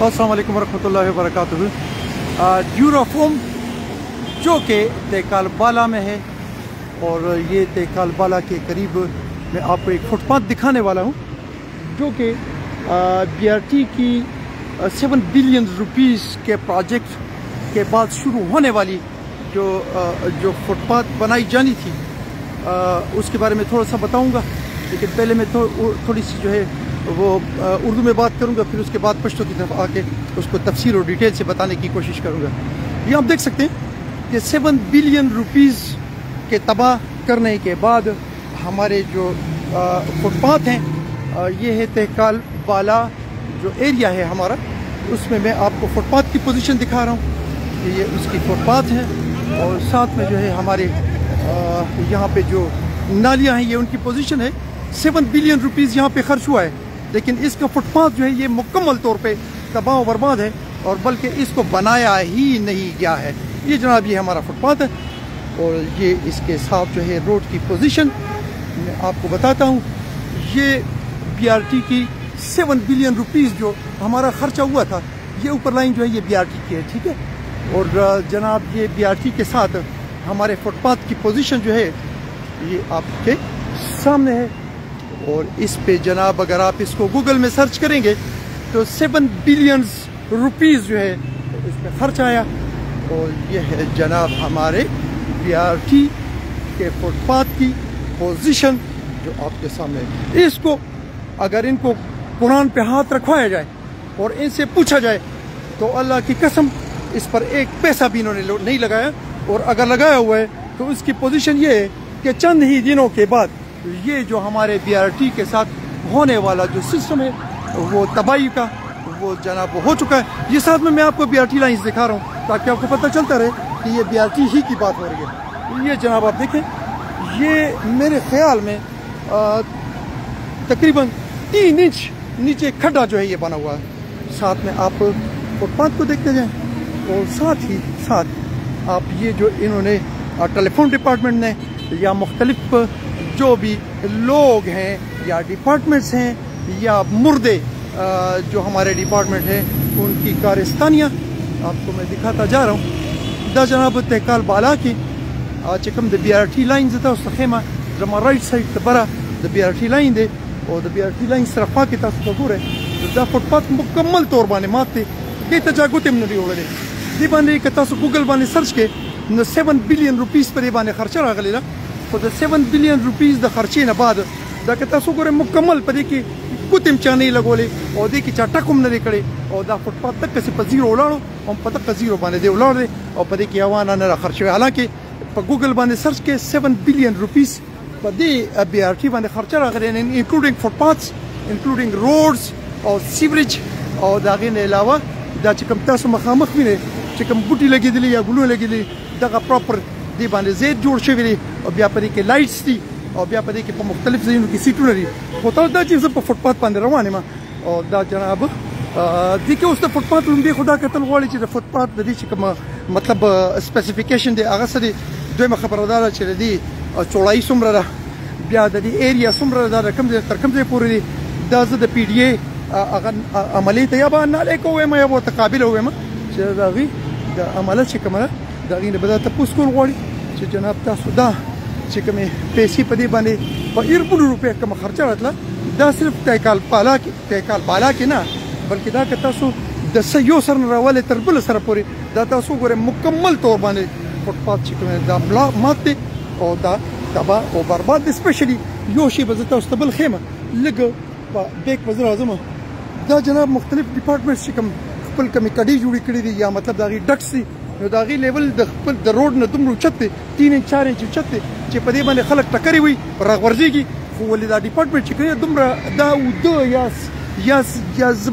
अस्सलाम वालेकुम वरहमतुल्लाहि वबरकातुहू। ड्यूराफोम जो कि तेकालबाला में है और ये तेकालबाला के करीब मैं आपको एक फुटपाथ दिखाने वाला हूँ जो कि BRT की 7 बिलियन रुपीस के प्रोजेक्ट के बाद शुरू होने वाली जो फुटपाथ बनाई जानी थी उसके बारे में थोड़ा सा बताऊँगा। लेकिन पहले मैं थोड़ी सी जो है वो उर्दू में बात करूंगा, फिर उसके बाद पश्तो की तरफ आके उसको तफसील और डिटेल से बताने की कोशिश करूंगा। ये आप देख सकते हैं कि 7 बिलियन रुपीस के तबाह करने के बाद हमारे जो फुटपाथ हैं ये है तेकालबाला जो एरिया है हमारा, उसमें मैं आपको फुटपाथ की पोजीशन दिखा रहा हूँ कि ये उसकी फुटपाथ है और साथ में जो है हमारे यहाँ पे जो नालियाँ हैं ये उनकी पोजीशन है। 7 बिलियन रुपीस यहाँ पे खर्च हुआ है, लेकिन इसका फुटपाथ जो है ये मुकम्मल तौर पे तबाह व बर्बाद है और बल्कि इसको बनाया ही नहीं गया है। ये जनाब ये हमारा फुटपाथ है और ये इसके साथ जो है रोड की पोजीशन मैं आपको बताता हूँ। ये BRT की 7 बिलियन रुपीस जो हमारा खर्चा हुआ था, ये ऊपर लाइन जो है ये BRT की है, ठीक है। और जनाब ये BRT के साथ हमारे फुटपाथ की पोजीशन जो है ये आपके सामने है और इस पे जनाब अगर आप इसको गूगल में सर्च करेंगे तो 7 बिलियन रुपीस जो है इस पे खर्च आया। और ये है जनाब हमारे BRT के फुटपाथ की पोजीशन जो आपके सामने है। इसको अगर इनको कुरान पे हाथ रखवाया जाए और इनसे पूछा जाए तो अल्लाह की कसम इस पर एक पैसा भी इन्होंने नहीं लगाया, और अगर लगाया हुआ है तो उसकी पोजीशन ये है कि चंद ही दिनों के बाद ये जो हमारे BRT के साथ होने वाला जो सिस्टम है वो तबाही का वो जनाब हो चुका है। ये साथ में मैं आपको BRT लाइन्स दिखा रहा हूँ ताकि आपको पता चलता रहे कि ये BRT ही की बात हो रही है। ये जनाब आप देखें, ये मेरे ख्याल में तकरीबन 3 इंच नीचे खड्डा जो है ये बना हुआ है। साथ में आप फुटपाथ को देखते जाएँ और साथ ही साथ आप ये जो इन्होंने टेलीफोन डिपार्टमेंट ने या मुख्तलिफ जो भी लोग हैं या डिपार्टमेंट्स हैं या मुर्दे जो हमारे डिपार्टमेंट हैं उनकी कारस्तानियाँ आपको मैं दिखाता जा रहा हूँ। दा जनाब तेकालबाला की चिकम द BRT लाइन था उस खेमा जमा राइट साइड बरा द BRT लाइन दे और द BRT लाइन सरफा के तास कबूर है दा फुटपाथ मुकम्मल तौर बाने माते दे तजागुते मन रियोले दी बाने के तास गूगल बाने सर्च के न 7 बिलियन रुपीस पर बाने खर्चा रागलेला तो द 7 बिलियन रुपीस द खर्चे न बाद दा के तासो गोरे मुकम्मल पदे की कुतिम चाने लगोले और दे की चाटकुम न करे और दा फुटपाथ तक से पर जीरो उलाड़ो और पता का जीरो बाने दे उलाड़े और पदे की आवाना न खर्चे। हालांकि पर गूगल बाने सर्च के 7 बिलियन रुपीस पदे BRT बाने खर्चा रागले इंक्लूडिंग फुटपाथ्स, इंक्लूडिंग रोड्स और सीवरेज और दागे ने अलावा दा चिकम तासो मखामख भी ने चिकम बूटी लगी दिली या गुलू लगी दिली दा प्रॉपर दी बाने जेड जोड़ शवी और बिया पदे के लाइट्स थी और बिया पदे के मुख्तलिफ ज़ीनों की सीटों रही होता दा चीज़ पर फुटपाथ पाने रवाने में और दा जनाब देखिए उस फुटपाथ लुंडी खुदा कतल वाली चीज़ फुटपाथ दी चिकम मतलब स्पेसिफिकेशन दे आगे से दो में खबरदार चले दी चौड़ाई सुमरा बिया दी एरिया सुमरा दा रकम दे तरकम दे पूरी दा द PDA अगर अमली तैयाबा ना लेको हुए मैं वो तकाबिल हुए मैं दागी दा अमला चिकमला दागी ने बता तपुस को वाली जनाब तासो दा चिकमे पैसे पदे बने ₹1 रुपये कम खर्चा रहा दा सिर्फ तेकालबाला के ना बल्कि दा के तासो द सयो सर वाले तरबल सर पूरी दा तासो गोरे मुकम्मल तौर बने फुटपाथ चिकमे दा ब्ला माते और दा तबाह और बर्बाद स्पेशली योशी बजता उस्तबल खेमा लग बेक वज़ीर आज़म दा जनाब मुख्तलिफ डिपार्टमेंट्स चिकम खपल कमी कड़ी जुड़ी कड़ी दी या मतलब दागी डक्स दी दागी लेवल द रोड न तुम रुचते 3 इंच 4 इंच चते चे पदे बने खलक टकरी हुई रगवर्जी की वो दा डिपार्टमेंट चिकने दुमरा दा उदो या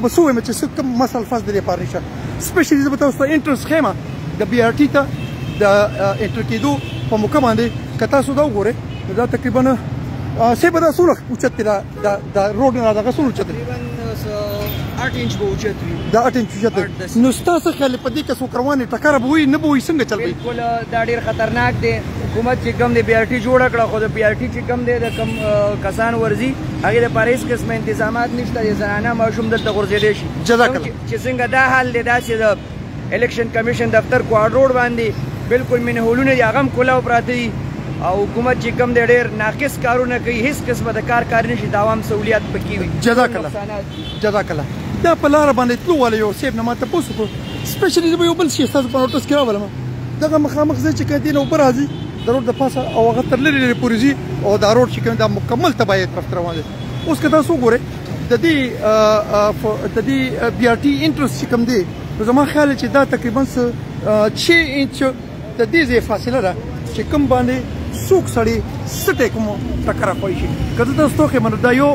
बसुए में चस कम मसल फास दे पारिशा स्पेशली जब बताओ इंटरेस्ट खेमा द BRT था द इंटर की दो पमुका दे कता सुदा गोरे दा तकरीबन से बदा सुलख उचते दा रोड ना दा सुल उचते 8 इंच به اوچت وي دا 8 انچ اوچت نو ستاسو خیال په دې کې څوک روانې ټکر به وي نه به وي څنګه چل وي بالکل دا ډیر خطرناک دی حکومت چې کم دی بي ار ټي جوړ کړه خو د بي ار ټي چې کم دی د کم کسان ورزي هغه د پاریس قسم تنظیمات نشته د زنانه ماشوم دلته غورځېدې شي جزاک الله چې څنګه دا حال دی دا چې د الیکشن کمیشن دفتر کوارډ روډ باندې بالکل من هولونه دی هغه کولاو پراته دي او حکومت چې کم دی ډېر ناقص کارونه کوي هیڅ قسمه د کار نشي د عوام سہولیات پکې وي جزاک الله دا په لار باندې تلو ولې یو سیب نه ماته پوسو کو سپیشلی د یو بل شي تاسو په نوټس کې راولم دغه مخامخ ځای چې کدی نو پر راځي د روډ د پاسه او هغه تر لري پوریزي او دا روډ چې کوم دا مکمل تبعیه طرف روان دي اوس که تاسو ګورئ د دې بي ار ټي انټرست چې کوم دی زما خیال چې دا تقریبا 6 انچ د دې فاصله ده چې کوم باندې څوک سړی سټه کوم ټکر کوي شي کله تاسو ته منو دا یو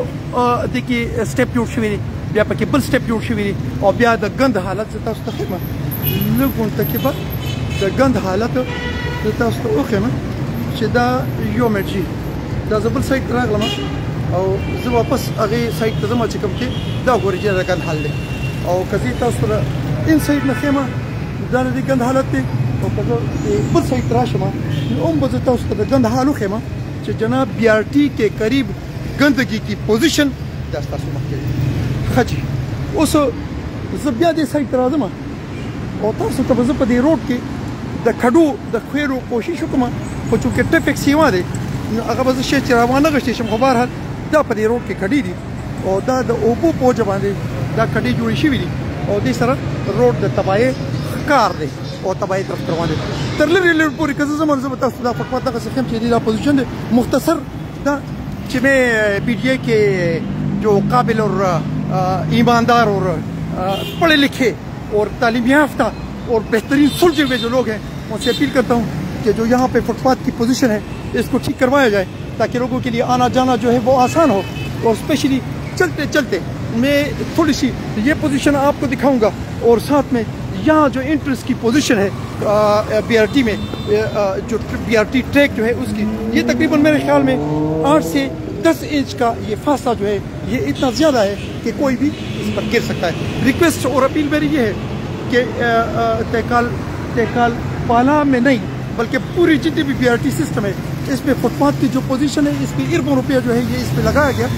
د کې سټپ جوړ شوی دی بیا پکې بل سټپ جوړ شوی دی او بیا د غند حالت تاسو ته خمه لګون تکبه د غند حالت تاسو ته وخمه چې دا یو مرجی دا زبل سایت راغلم او زه واپس هغه سایت ته ځم چې کوم کې دا ګورځي د غند حال دی او کزي تاسو ته ان سایت نه خمه دا د غند حالت دی او کله بل سایت راشم اوم به تاسو ته د غند حالو خمه چې جناب بي ار ټي کې قریب گندگی کی پوزیشن دا تاسو مخکې خجی اوس زه بیا دې سایت راځم او تاسو ته زه په دې روډ کې د کډو د خویرو کوشش وکم خو چې ټریفیک سیوا دی هغه به شي چې روانه غشتې شم خو بهر دا په دې روډ کې کډی دي او دا د اوبو پوج باندې دا کډی جوړی شوی دي او دې سره روډ د تبعی کار دی او تبعی طرف روان دي تر لري پورې کزه زموږ زه تاسو دا په خاطر څه خم چې دا پوزیشن دی مختصر دا چې مې بی ڈی اے کے جو قابل اور ایماندار اور پڑھے لکھے اور تعلیم یافتہ اور بہترین سلجھے ہوئے جو لوگ ہیں ان سے اپیل کرتا ہوں کہ جو یہاں پہ فٹ پاتھ کی پوزیشن ہے اس کو ٹھیک کروایا جائے تاکہ لوگوں کے لیے آنا جانا جو ہے وہ آسان ہو اور اسپیشلی چلتے چلتے میں تھوڑی سی یہ پوزیشن آپ کو دکھاؤں گا اور ساتھ میں यहाँ जो एंट्रेंस की पोजीशन है बीआरटी में जो बीआरटी ट्रैक जो है उसकी ये तकरीबन मेरे ख्याल में 8 से 10 इंच का ये फासला जो है ये इतना ज़्यादा है कि कोई भी इस पर गिर सकता है। रिक्वेस्ट और अपील मेरी ये है कि तहकाल पाला में नहीं बल्कि पूरी जितनी भी बीआरटी सिस्टम है इसमें फुटपाथ की जो पोजीशन है इसकी ₹1 जो है ये इस पर लगाया गया,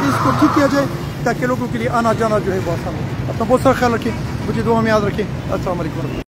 इसको ठीक किया जाए ताकि लोगों के लिए आना जाना जो है वो आसान हो। अपना बहुत सारा ख्याल रखें, मुझे दुआ में याद रखें। अस्सलाम वालेकुम।